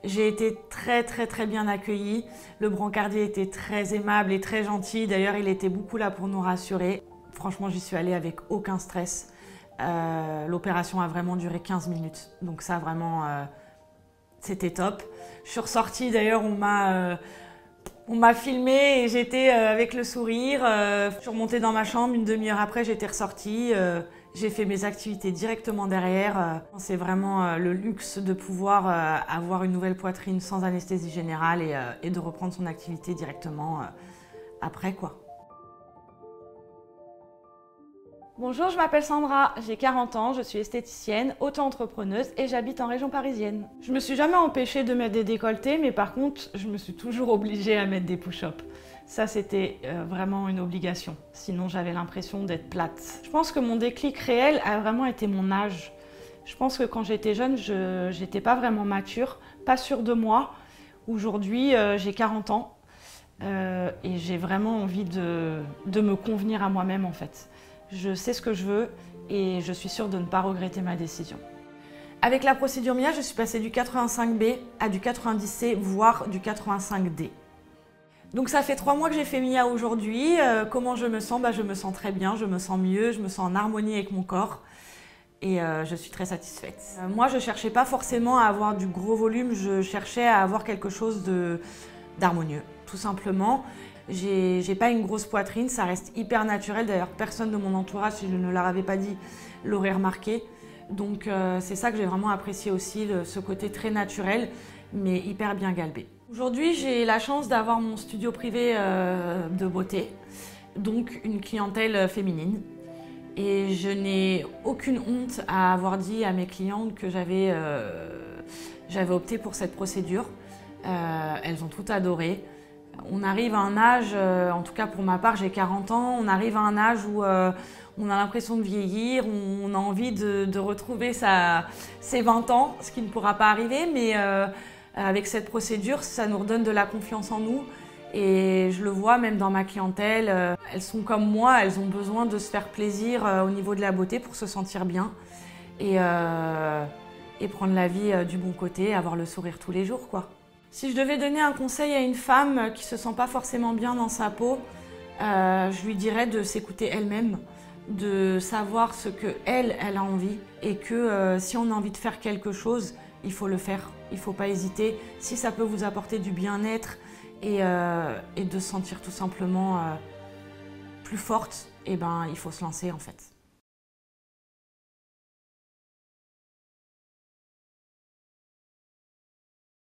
J'ai été très bien accueillie. Le brancardier était très aimable et très gentil. D'ailleurs, il était beaucoup là pour nous rassurer. Franchement, j'y suis allée avec aucun stress. L'opération a vraiment duré 15 minutes. Donc ça, vraiment, c'était top. Je suis ressortie, d'ailleurs, on m'a filmée et j'étais avec le sourire. Je suis remontée dans ma chambre, une demi-heure après, j'étais ressortie. J'ai fait mes activités directement derrière. C'est vraiment le luxe de pouvoir avoir une nouvelle poitrine sans anesthésie générale et de reprendre son activité directement après, quoi. Bonjour, je m'appelle Sandra, j'ai 40 ans, je suis esthéticienne, auto-entrepreneuse et j'habite en région parisienne. Je me suis jamais empêchée de mettre des décolletés, mais par contre, je me suis toujours obligée à mettre des push-ups. Ça, c'était vraiment une obligation, sinon j'avais l'impression d'être plate. Je pense que mon déclic réel a vraiment été mon âge. Je pense que quand j'étais jeune, je n'étais pas vraiment mature, pas sûre de moi. Aujourd'hui, j'ai 40 ans et j'ai vraiment envie de me convenir à moi-même en fait. Je sais ce que je veux et je suis sûre de ne pas regretter ma décision. Avec la procédure Mia, je suis passée du 85B à du 90C, voire du 85D. Donc ça fait 3 mois que j'ai fait Mia aujourd'hui. Comment je me sens? Je me sens très bien, je me sens mieux, je me sens en harmonie avec mon corps et je suis très satisfaite. Moi, je ne cherchais pas forcément à avoir du gros volume, je cherchais à avoir quelque chose d'harmonieux, tout simplement. J'ai pas une grosse poitrine, ça reste hyper naturel. D'ailleurs, personne de mon entourage, si je ne leur avais pas dit, l'aurait remarqué. Donc c'est ça que j'ai vraiment apprécié aussi, ce côté très naturel, mais hyper bien galbé. Aujourd'hui, j'ai la chance d'avoir mon studio privé de beauté, donc une clientèle féminine. Et je n'ai aucune honte à avoir dit à mes clientes que j'avais opté pour cette procédure. Elles ont tout adoré. On arrive à un âge, en tout cas pour ma part, j'ai 40 ans, on arrive à un âge où on a l'impression de vieillir, on a envie de retrouver ses 20 ans, ce qui ne pourra pas arriver, mais avec cette procédure, ça nous redonne de la confiance en nous. Et je le vois même dans ma clientèle, elles sont comme moi, elles ont besoin de se faire plaisir au niveau de la beauté pour se sentir bien et prendre la vie du bon côté, avoir le sourire tous les jours, quoi. Si je devais donner un conseil à une femme qui ne se sent pas forcément bien dans sa peau, je lui dirais de s'écouter elle-même, de savoir ce qu'elle a envie et que si on a envie de faire quelque chose, il faut le faire, il ne faut pas hésiter. Si ça peut vous apporter du bien-être et de se sentir tout simplement plus forte, eh ben, il faut se lancer en fait.